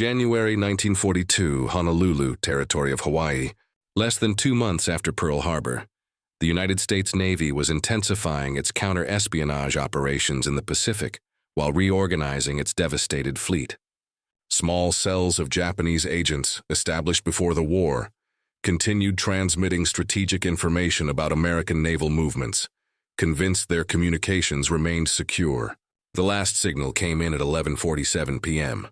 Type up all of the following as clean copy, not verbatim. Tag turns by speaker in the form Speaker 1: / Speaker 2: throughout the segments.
Speaker 1: January 1942, Honolulu, territory of Hawaii. Less than 2 months after Pearl Harbor, the United States Navy was intensifying its counter-espionage operations in the Pacific while reorganizing its devastated fleet. Small cells of Japanese agents, established before the war, continued transmitting strategic information about American naval movements, convinced their communications remained secure. The last signal came in at 11:47 p.m.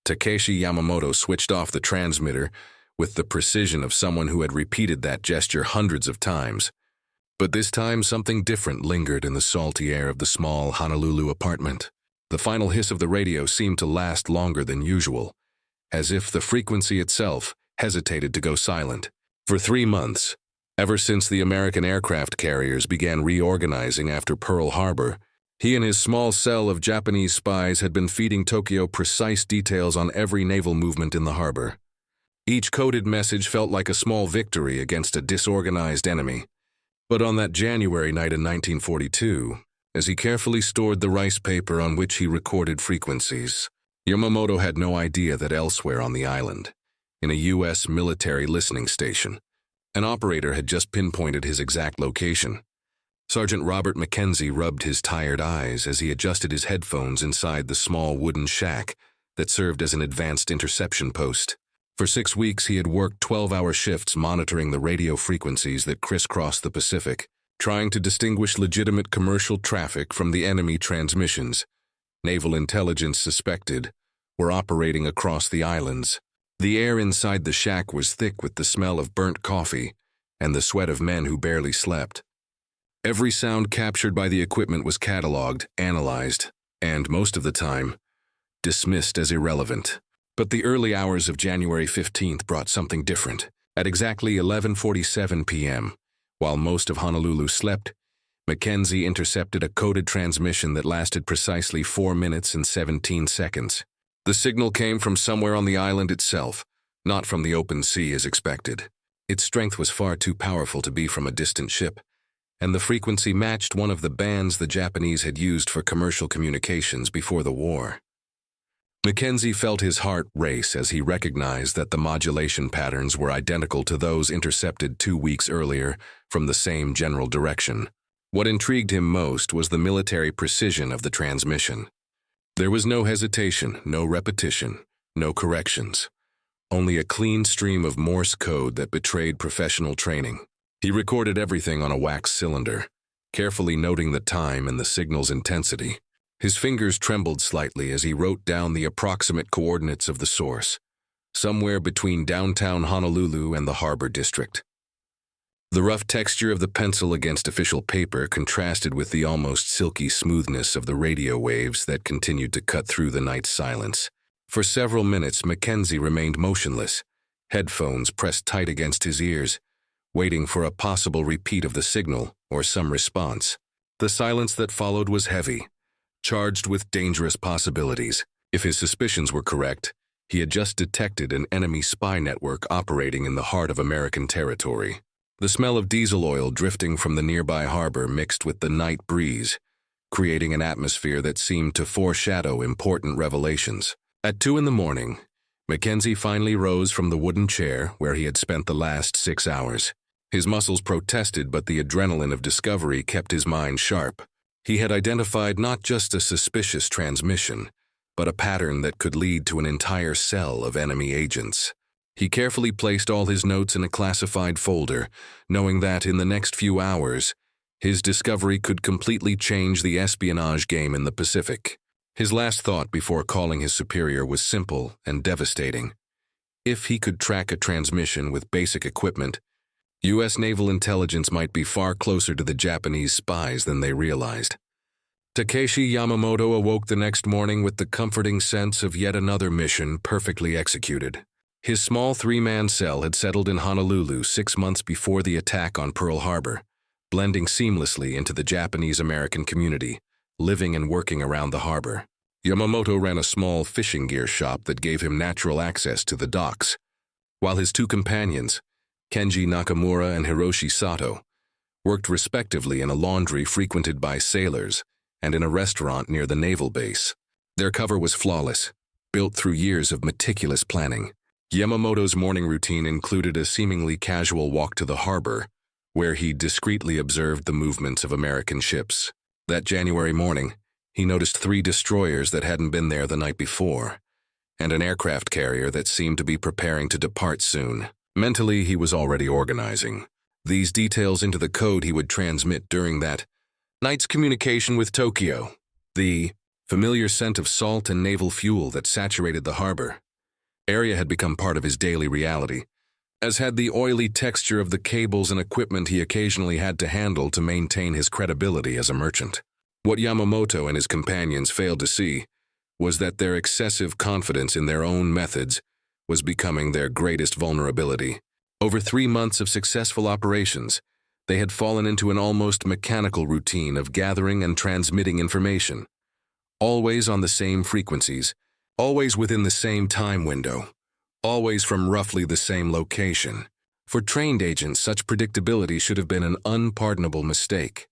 Speaker 1: Takeshi Yamamoto switched off the transmitter with the precision of someone who had repeated that gesture hundreds of times. But this time something different lingered in the salty air of the small Honolulu apartment. The final hiss of the radio seemed to last longer than usual, as if the frequency itself hesitated to go silent. For 3 months, ever since the American aircraft carriers began reorganizing after Pearl Harbor, he and his small cell of Japanese spies had been feeding Tokyo precise details on every naval movement in the harbor. Each coded message felt like a small victory against a disorganized enemy. But on that January night in 1942, as he carefully stored the rice paper on which he recorded frequencies, Yamamoto had no idea that elsewhere on the island, in a U.S. military listening station, an operator had just pinpointed his exact location. Sergeant Robert Mackenzie rubbed his tired eyes as he adjusted his headphones inside the small wooden shack that served as an advanced interception post. For 6 weeks, he had worked 12-hour shifts monitoring the radio frequencies that crisscrossed the Pacific, trying to distinguish legitimate commercial traffic from the enemy transmissions naval intelligence suspected were operating across the islands. The air inside the shack was thick with the smell of burnt coffee and the sweat of men who barely slept. Every sound captured by the equipment was cataloged, analyzed, and, most of the time, dismissed as irrelevant. But the early hours of January 15th brought something different. At exactly 11:47 p.m., while most of Honolulu slept, Mackenzie intercepted a coded transmission that lasted precisely 4 minutes and 17 seconds. The signal came from somewhere on the island itself, not from the open sea as expected. Its strength was far too powerful to be from a distant ship, and the frequency matched one of the bands the Japanese had used for commercial communications before the war. Mackenzie felt his heart race as he recognized that the modulation patterns were identical to those intercepted 2 weeks earlier from the same general direction. What intrigued him most was the military precision of the transmission. There was no hesitation, no repetition, no corrections, only a clean stream of Morse code that betrayed professional training. He recorded everything on a wax cylinder, carefully noting the time and the signal's intensity. His fingers trembled slightly as he wrote down the approximate coordinates of the source, somewhere between downtown Honolulu and the harbor district. The rough texture of the pencil against official paper contrasted with the almost silky smoothness of the radio waves that continued to cut through the night's silence. For several minutes, Mackenzie remained motionless, headphones pressed tight against his ears, waiting for a possible repeat of the signal or some response. The silence that followed was heavy, charged with dangerous possibilities. If his suspicions were correct, he had just detected an enemy spy network operating in the heart of American territory. The smell of diesel oil drifting from the nearby harbor mixed with the night breeze, creating an atmosphere that seemed to foreshadow important revelations. At 2 in the morning, Mackenzie finally rose from the wooden chair where he had spent the last 6 hours. His muscles protested, but the adrenaline of discovery kept his mind sharp. He had identified not just a suspicious transmission, but a pattern that could lead to an entire cell of enemy agents. He carefully placed all his notes in a classified folder, knowing that in the next few hours, his discovery could completely change the espionage game in the Pacific. His last thought before calling his superior was simple and devastating. If he could track a transmission with basic equipment, U.S. naval intelligence might be far closer to the Japanese spies than they realized. Takeshi Yamamoto awoke the next morning with the comforting sense of yet another mission perfectly executed. His small 3-man cell had settled in Honolulu 6 months before the attack on Pearl Harbor, blending seamlessly into the Japanese-American community, living and working around the harbor. Yamamoto ran a small fishing gear shop that gave him natural access to the docks, while his 2 companions, Kenji Nakamura and Hiroshi Sato, worked respectively in a laundry frequented by sailors and in a restaurant near the naval base. Their cover was flawless, built through years of meticulous planning. Yamamoto's morning routine included a seemingly casual walk to the harbor, where he discreetly observed the movements of American ships. That January morning, he noticed 3 destroyers that hadn't been there the night before, and an aircraft carrier that seemed to be preparing to depart soon. Mentally, he was already organizing these details into the code he would transmit during that night's communication with Tokyo. The familiar scent of salt and naval fuel that saturated the harbor area had become part of his daily reality, as had the oily texture of the cables and equipment he occasionally had to handle to maintain his credibility as a merchant. What Yamamoto and his companions failed to see was that their excessive confidence in their own methods was becoming their greatest vulnerability. Over 3 months of successful operations, they had fallen into an almost mechanical routine of gathering and transmitting information, always on the same frequencies, always within the same time window, always from roughly the same location. For trained agents, such predictability should have been an unpardonable mistake.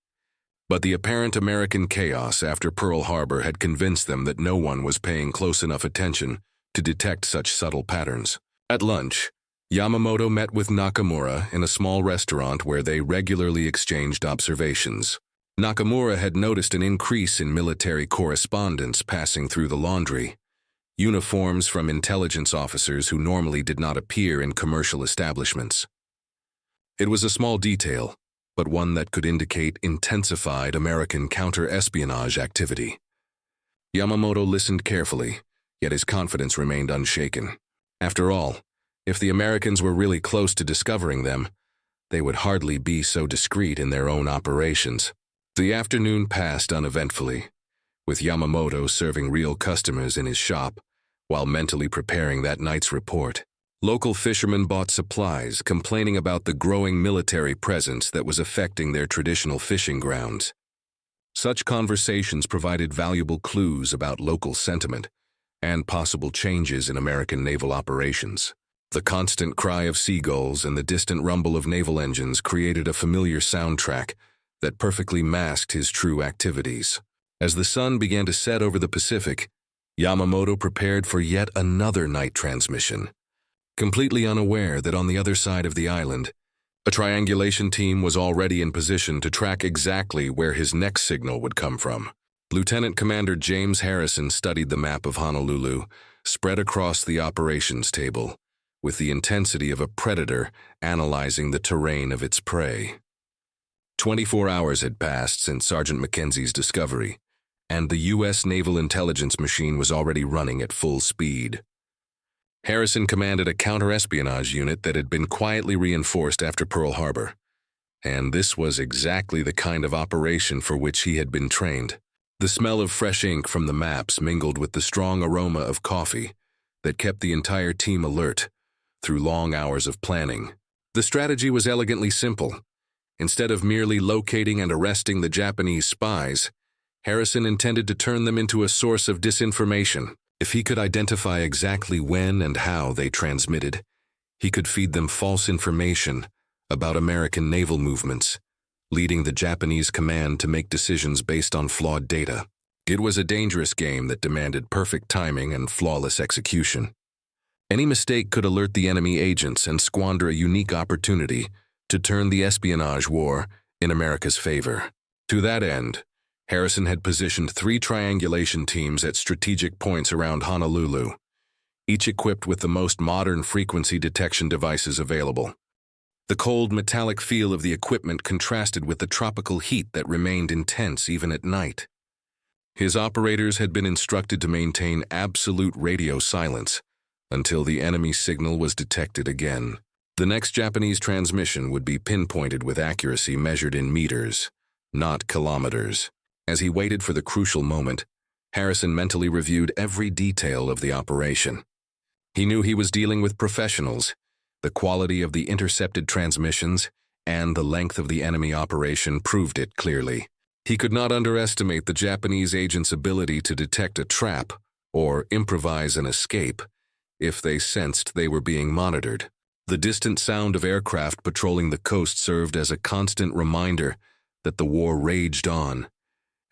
Speaker 1: But the apparent American chaos after Pearl Harbor had convinced them that no one was paying close enough attention to detect such subtle patterns. At lunch, Yamamoto met with Nakamura in a small restaurant where they regularly exchanged observations. Nakamura had noticed an increase in military correspondence passing through the laundry, uniforms from intelligence officers who normally did not appear in commercial establishments. It was a small detail, but one that could indicate intensified American counter-espionage activity. Yamamoto listened carefully, yet his confidence remained unshaken. After all, if the Americans were really close to discovering them, they would hardly be so discreet in their own operations. The afternoon passed uneventfully, with Yamamoto serving real customers in his shop while mentally preparing that night's report. Local fishermen bought supplies, complaining about the growing military presence that was affecting their traditional fishing grounds. Such conversations provided valuable clues about local sentiment and possible changes in American naval operations. The constant cry of seagulls and the distant rumble of naval engines created a familiar soundtrack that perfectly masked his true activities. As the sun began to set over the Pacific, Yamamoto prepared for yet another night transmission, completely unaware that on the other side of the island, a triangulation team was already in position to track exactly where his next signal would come from. Lieutenant Commander James Harrison studied the map of Honolulu, spread across the operations table, with the intensity of a predator analyzing the terrain of its prey. 24 hours had passed since Sergeant Mackenzie's discovery, and the U.S. naval intelligence machine was already running at full speed. Harrison commanded a counter-espionage unit that had been quietly reinforced after Pearl Harbor, and this was exactly the kind of operation for which he had been trained. The smell of fresh ink from the maps mingled with the strong aroma of coffee that kept the entire team alert through long hours of planning. The strategy was elegantly simple. Instead of merely locating and arresting the Japanese spies, Harrison intended to turn them into a source of disinformation. If he could identify exactly when and how they transmitted, he could feed them false information about American naval movements, leading the Japanese command to make decisions based on flawed data. It was a dangerous game that demanded perfect timing and flawless execution. Any mistake could alert the enemy agents and squander a unique opportunity to turn the espionage war in America's favor. To that end, Harrison had positioned 3 triangulation teams at strategic points around Honolulu, each equipped with the most modern frequency detection devices available. The cold metallic feel of the equipment contrasted with the tropical heat that remained intense even at night. His operators had been instructed to maintain absolute radio silence until the enemy signal was detected again. The next Japanese transmission would be pinpointed with accuracy measured in meters, not kilometers. As he waited for the crucial moment, Harrison mentally reviewed every detail of the operation. He knew he was dealing with professionals. The quality of the intercepted transmissions and the length of the enemy operation proved it clearly. He could not underestimate the Japanese agents' ability to detect a trap or improvise an escape if they sensed they were being monitored. The distant sound of aircraft patrolling the coast served as a constant reminder that the war raged on,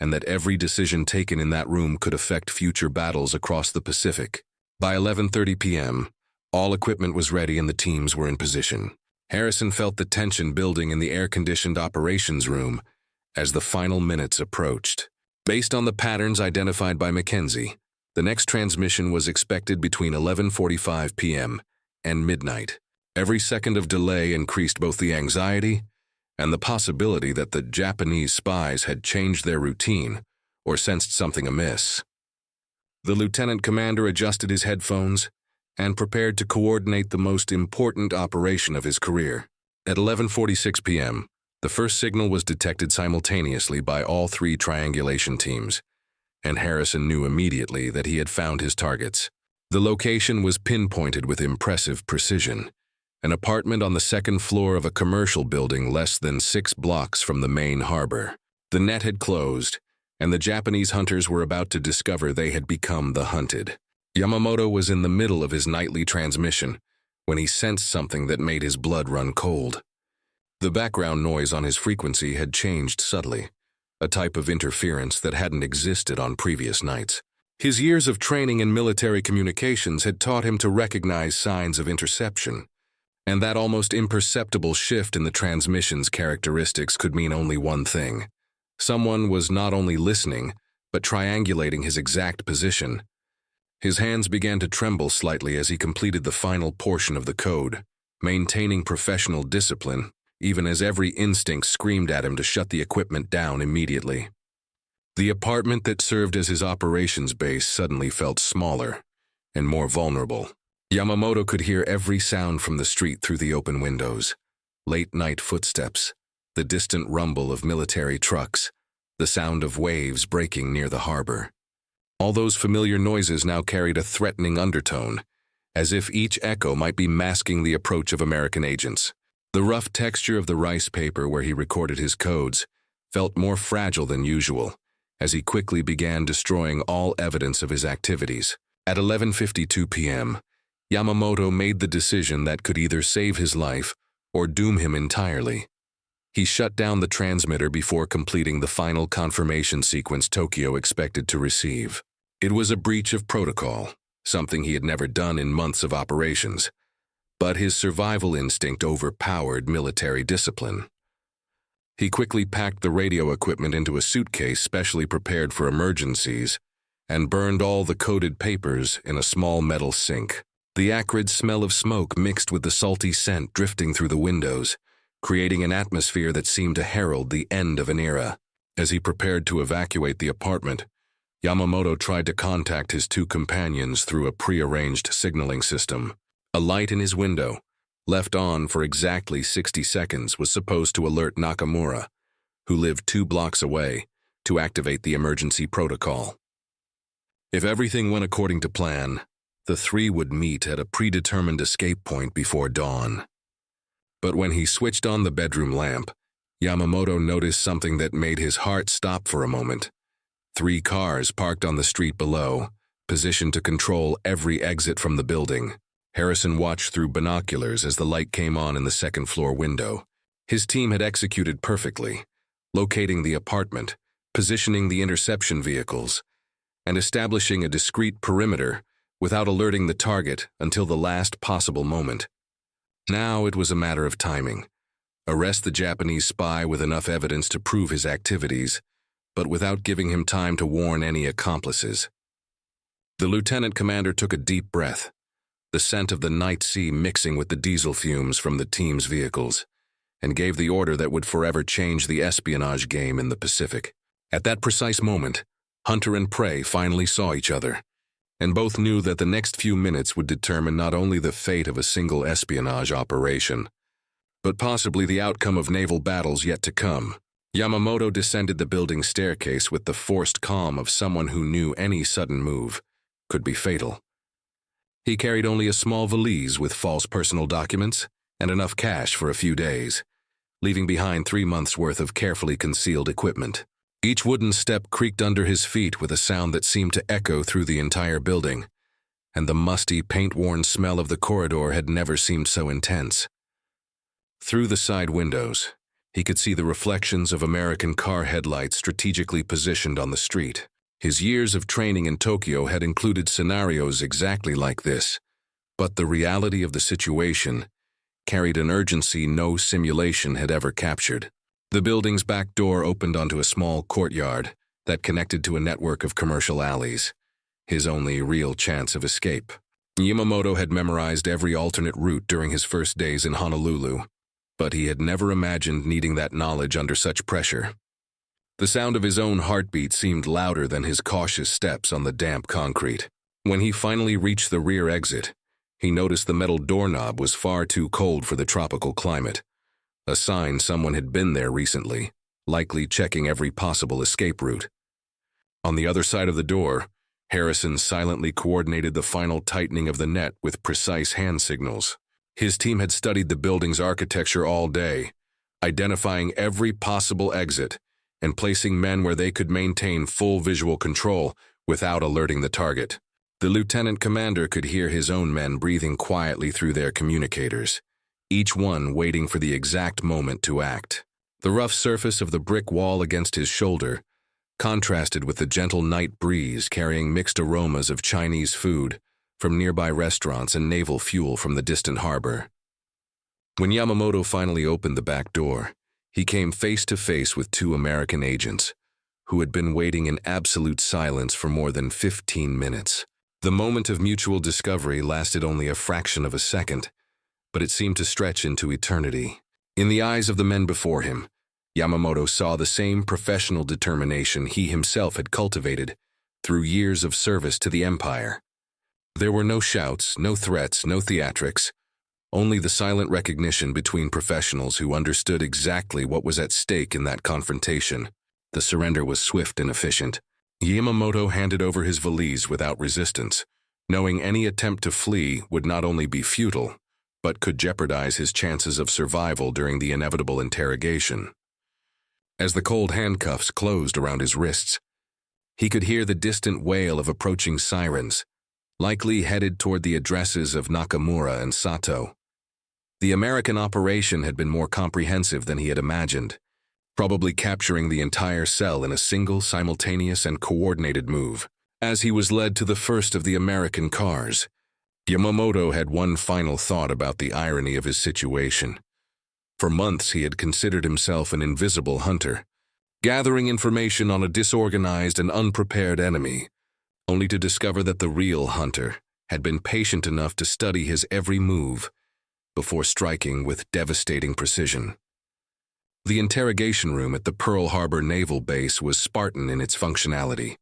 Speaker 1: and that every decision taken in that room could affect future battles across the Pacific. By 11:30 p.m., all equipment was ready and the teams were in position. Harrison felt the tension building in the air-conditioned operations room as the final minutes approached. Based on the patterns identified by Mackenzie, the next transmission was expected between 11:45 p.m. and midnight. Every second of delay increased both the anxiety and the possibility that the Japanese spies had changed their routine or sensed something amiss. The lieutenant commander adjusted his headphones and prepared to coordinate the most important operation of his career. At 11:46 p.m., the first signal was detected simultaneously by all three triangulation teams, and Harrison knew immediately that he had found his targets. The location was pinpointed with impressive precision, an apartment on the second floor of a commercial building less than 6 blocks from the main harbor. The net had closed, and the Japanese hunters were about to discover they had become the hunted. Yamamoto was in the middle of his nightly transmission when he sensed something that made his blood run cold. The background noise on his frequency had changed subtly, a type of interference that hadn't existed on previous nights. His years of training in military communications had taught him to recognize signs of interception, and that almost imperceptible shift in the transmission's characteristics could mean only one thing. Someone was not only listening, but triangulating his exact position. His hands began to tremble slightly as he completed the final portion of the code, maintaining professional discipline, even as every instinct screamed at him to shut the equipment down immediately. The apartment that served as his operations base suddenly felt smaller and more vulnerable. Yamamoto could hear every sound from the street through the open windows: late-night footsteps, the distant rumble of military trucks, the sound of waves breaking near the harbor. All those familiar noises now carried a threatening undertone, as if each echo might be masking the approach of American agents. The rough texture of the rice paper where he recorded his codes felt more fragile than usual, as he quickly began destroying all evidence of his activities. At 11:52 p.m., Yamamoto made the decision that could either save his life or doom him entirely. He shut down the transmitter before completing the final confirmation sequence Tokyo expected to receive. It was a breach of protocol, something he had never done in months of operations, but his survival instinct overpowered military discipline. He quickly packed the radio equipment into a suitcase specially prepared for emergencies and burned all the coded papers in a small metal sink. The acrid smell of smoke mixed with the salty scent drifting through the windows, creating an atmosphere that seemed to herald the end of an era. As he prepared to evacuate the apartment, Yamamoto tried to contact his two companions through a prearranged signaling system. A light in his window, left on for exactly 60 seconds, was supposed to alert Nakamura, who lived 2 blocks away, to activate the emergency protocol. If everything went according to plan, the three would meet at a predetermined escape point before dawn. But when he switched on the bedroom lamp, Yamamoto noticed something that made his heart stop for a moment. 3 cars parked on the street below, positioned to control every exit from the building. Harrison watched through binoculars as the light came on in the second-floor window. His team had executed perfectly, locating the apartment, positioning the interception vehicles, and establishing a discreet perimeter without alerting the target until the last possible moment. Now it was a matter of timing. Arrest the Japanese spy with enough evidence to prove his activities, but without giving him time to warn any accomplices. The lieutenant commander took a deep breath, the scent of the night sea mixing with the diesel fumes from the team's vehicles, and gave the order that would forever change the espionage game in the Pacific. At that precise moment, hunter and prey finally saw each other, and both knew that the next few minutes would determine not only the fate of a single espionage operation, but possibly the outcome of naval battles yet to come. Yamamoto descended the building staircase with the forced calm of someone who knew any sudden move could be fatal. He carried only a small valise with false personal documents and enough cash for a few days, leaving behind 3 months' worth of carefully concealed equipment. Each wooden step creaked under his feet with a sound that seemed to echo through the entire building, and the musty, paint-worn smell of the corridor had never seemed so intense. Through the side windows, he could see the reflections of American car headlights strategically positioned on the street. His years of training in Tokyo had included scenarios exactly like this, but the reality of the situation carried an urgency no simulation had ever captured. The building's back door opened onto a small courtyard that connected to a network of commercial alleys, his only real chance of escape. Yamamoto had memorized every alternate route during his first days in Honolulu, but he had never imagined needing that knowledge under such pressure. The sound of his own heartbeat seemed louder than his cautious steps on the damp concrete. When he finally reached the rear exit, he noticed the metal doorknob was far too cold for the tropical climate, a sign someone had been there recently, likely checking every possible escape route. On the other side of the door, Harrison silently coordinated the final tightening of the net with precise hand signals. His team had studied the building's architecture all day, identifying every possible exit and placing men where they could maintain full visual control without alerting the target. The lieutenant commander could hear his own men breathing quietly through their communicators, each one waiting for the exact moment to act. The rough surface of the brick wall against his shoulder contrasted with the gentle night breeze carrying mixed aromas of Chinese food from nearby restaurants and naval fuel from the distant harbor. When Yamamoto finally opened the back door, he came face to face with two American agents who had been waiting in absolute silence for more than 15 minutes. The moment of mutual discovery lasted only a fraction of a second, but it seemed to stretch into eternity. In the eyes of the men before him, Yamamoto saw the same professional determination he himself had cultivated through years of service to the Empire. There were no shouts, no threats, no theatrics, only the silent recognition between professionals who understood exactly what was at stake in that confrontation. The surrender was swift and efficient. Yamamoto handed over his valise without resistance, knowing any attempt to flee would not only be futile, but could jeopardize his chances of survival during the inevitable interrogation. As the cold handcuffs closed around his wrists, he could hear the distant wail of approaching sirens, likely headed toward the addresses of Nakamura and Sato. The American operation had been more comprehensive than he had imagined, probably capturing the entire cell in a single, simultaneous, and coordinated move. As he was led to the first of the American cars, Yamamoto had one final thought about the irony of his situation. For months he had considered himself an invisible hunter, gathering information on a disorganized and unprepared enemy, only to discover that the real hunter had been patient enough to study his every move before striking with devastating precision. The interrogation room at the Pearl Harbor Naval Base was Spartan in its functionality.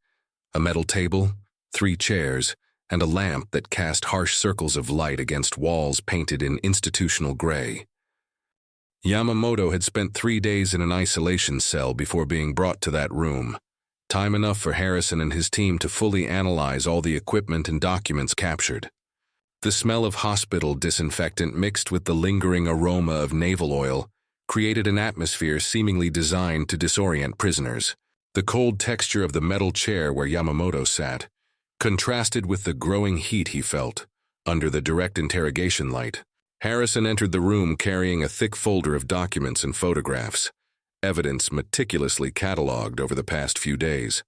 Speaker 1: A metal table, 3 chairs, and a lamp that cast harsh circles of light against walls painted in institutional gray. Yamamoto had spent 3 days in an isolation cell before being brought to that room, time enough for Harrison and his team to fully analyze all the equipment and documents captured. The smell of hospital disinfectant mixed with the lingering aroma of naval oil created an atmosphere seemingly designed to disorient prisoners. The cold texture of the metal chair where Yamamoto sat contrasted with the growing heat he felt under the direct interrogation light. Harrison entered the room carrying a thick folder of documents and photographs, evidence meticulously cataloged over the past few days.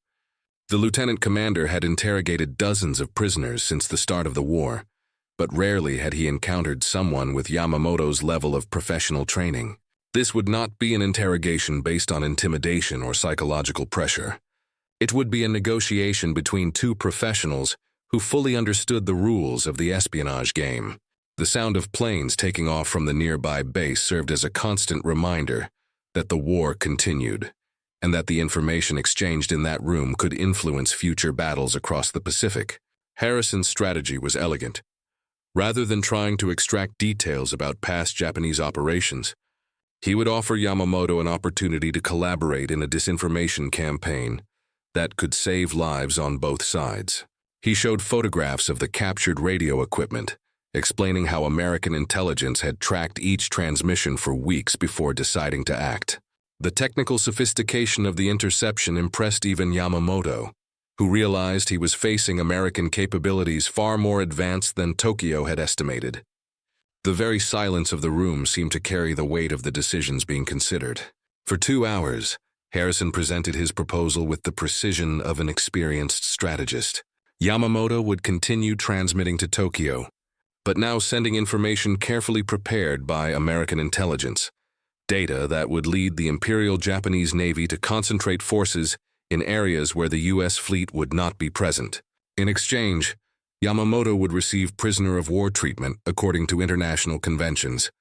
Speaker 1: The lieutenant commander had interrogated dozens of prisoners since the start of the war, but rarely had he encountered someone with Yamamoto's level of professional training. This would not be an interrogation based on intimidation or psychological pressure. It would be a negotiation between two professionals who fully understood the rules of the espionage game. The sound of planes taking off from the nearby base served as a constant reminder that the war continued, and that the information exchanged in that room could influence future battles across the Pacific. Harrison's strategy was elegant. Rather than trying to extract details about past Japanese operations, he would offer Yamamoto an opportunity to collaborate in a disinformation campaign that could save lives on both sides. He showed photographs of the captured radio equipment, explaining how American intelligence had tracked each transmission for weeks before deciding to act. The technical sophistication of the interception impressed even Yamamoto, who realized he was facing American capabilities far more advanced than Tokyo had estimated. The very silence of the room seemed to carry the weight of the decisions being considered. For 2 hours, Harrison presented his proposal with the precision of an experienced strategist. Yamamoto would continue transmitting to Tokyo, but now sending information carefully prepared by American intelligence, data that would lead the Imperial Japanese Navy to concentrate forces in areas where the U.S. fleet would not be present. In exchange, Yamamoto would receive prisoner of war treatment according to international conventions,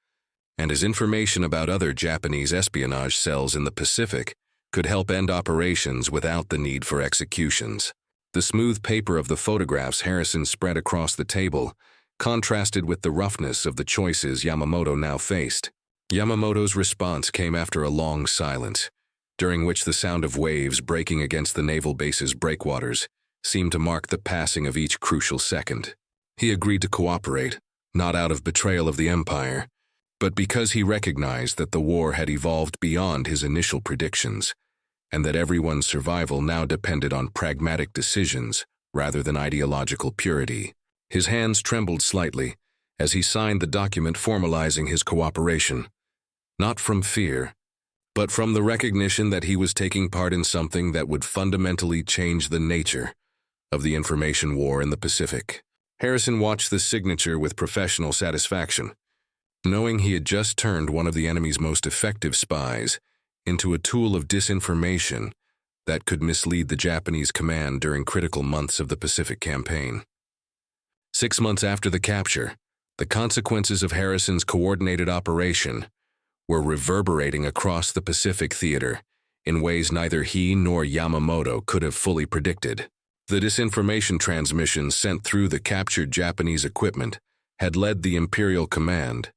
Speaker 1: and his information about other Japanese espionage cells in the Pacific could help end operations without the need for executions. The smooth paper of the photographs Harrison spread across the table contrasted with the roughness of the choices Yamamoto now faced. Yamamoto's response came after a long silence, during which the sound of waves breaking against the naval base's breakwaters seemed to mark the passing of each crucial second. He agreed to cooperate, not out of betrayal of the Empire, but because he recognized that the war had evolved beyond his initial predictions, and that everyone's survival now depended on pragmatic decisions rather than ideological purity. His hands trembled slightly as he signed the document formalizing his cooperation, not from fear, but from the recognition that he was taking part in something that would fundamentally change the nature of the information war in the Pacific. Harrison watched the signature with professional satisfaction, knowing he had just turned one of the enemy's most effective spies into a tool of disinformation that could mislead the Japanese command during critical months of the Pacific campaign. 6 months after the capture, the consequences of Harrison's coordinated operation were reverberating across the Pacific theater in ways neither he nor Yamamoto could have fully predicted. The disinformation transmissions sent through the captured Japanese equipment had led the Imperial Command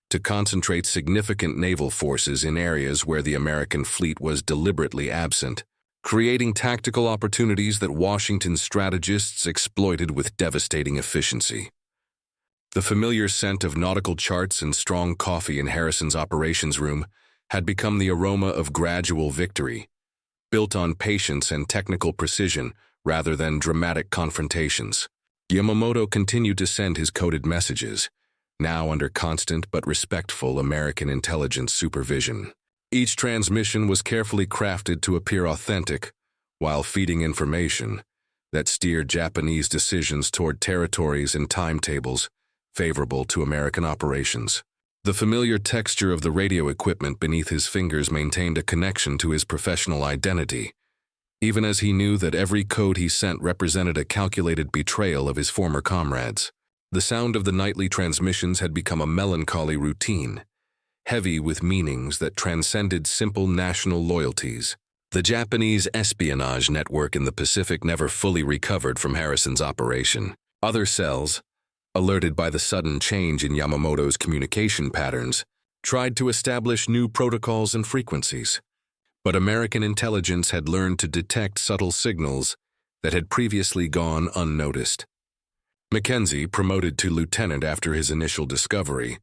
Speaker 1: to concentrate significant naval forces in areas where the American fleet was deliberately absent, creating tactical opportunities that Washington's strategists exploited with devastating efficiency. The familiar scent of nautical charts and strong coffee in Harrison's operations room had become the aroma of gradual victory, built on patience and technical precision rather than dramatic confrontations. Yamamoto continued to send his coded messages, now under constant but respectful American intelligence supervision. Each transmission was carefully crafted to appear authentic, while feeding information that steered Japanese decisions toward territories and timetables favorable to American operations. The familiar texture of the radio equipment beneath his fingers maintained a connection to his professional identity, even as he knew that every code he sent represented a calculated betrayal of his former comrades. The sound of the nightly transmissions had become a melancholy routine, heavy with meanings that transcended simple national loyalties. The Japanese espionage network in the Pacific never fully recovered from Harrison's operation. Other cells, alerted by the sudden change in Yamamoto's communication patterns, tried to establish new protocols and frequencies. But American intelligence had learned to detect subtle signals that had previously gone unnoticed. Mackenzie, promoted to lieutenant after his initial discovery,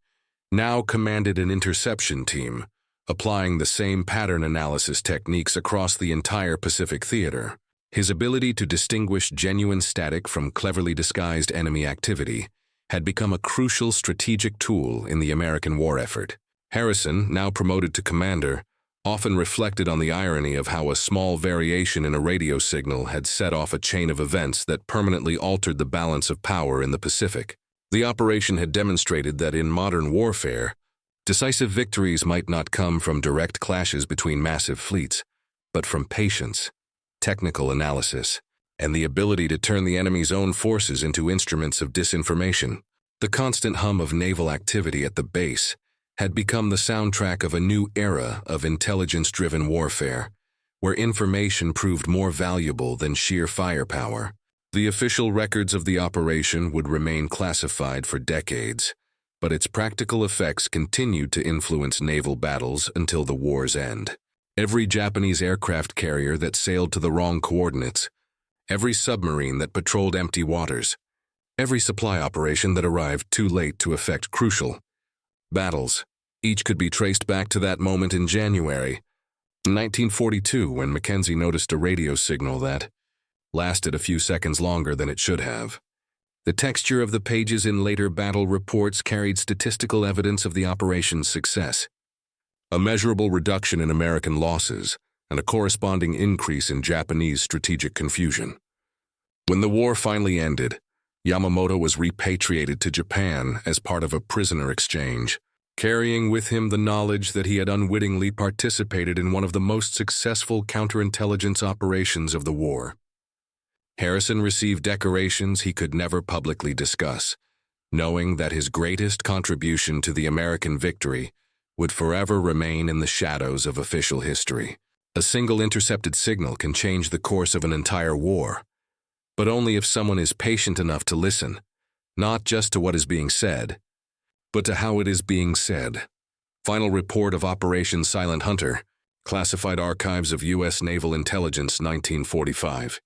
Speaker 1: now commanded an interception team, applying the same pattern analysis techniques across the entire Pacific theater. His ability to distinguish genuine static from cleverly disguised enemy activity had become a crucial strategic tool in the American war effort. Harrison, now promoted to commander, often reflected on the irony of how a small variation in a radio signal had set off a chain of events that permanently altered the balance of power in the Pacific. The operation had demonstrated that in modern warfare, decisive victories might not come from direct clashes between massive fleets, but from patience, technical analysis, and the ability to turn the enemy's own forces into instruments of disinformation. The constant hum of naval activity at the base had become the soundtrack of a new era of intelligence-driven warfare, where information proved more valuable than sheer firepower. The official records of the operation would remain classified for decades, but its practical effects continued to influence naval battles until the war's end. Every Japanese aircraft carrier that sailed to the wrong coordinates, every submarine that patrolled empty waters, every supply operation that arrived too late to effect crucial battles, each could be traced back to that moment in January 1942 when Mackenzie noticed a radio signal that lasted a few seconds longer than it should have. The texture of the pages in later battle reports carried statistical evidence of the operation's success. A measurable reduction in American losses, and a corresponding increase in Japanese strategic confusion. When the war finally ended, Yamamoto was repatriated to Japan as part of a prisoner exchange, carrying with him the knowledge that he had unwittingly participated in one of the most successful counterintelligence operations of the war. Harrison received decorations he could never publicly discuss, knowing that his greatest contribution to the American victory would forever remain in the shadows of official history. A single intercepted signal can change the course of an entire war, but only if someone is patient enough to listen, not just to what is being said, but to how it is being said. Final report of Operation Silent Hunter, Classified Archives of U.S. Naval Intelligence, 1945.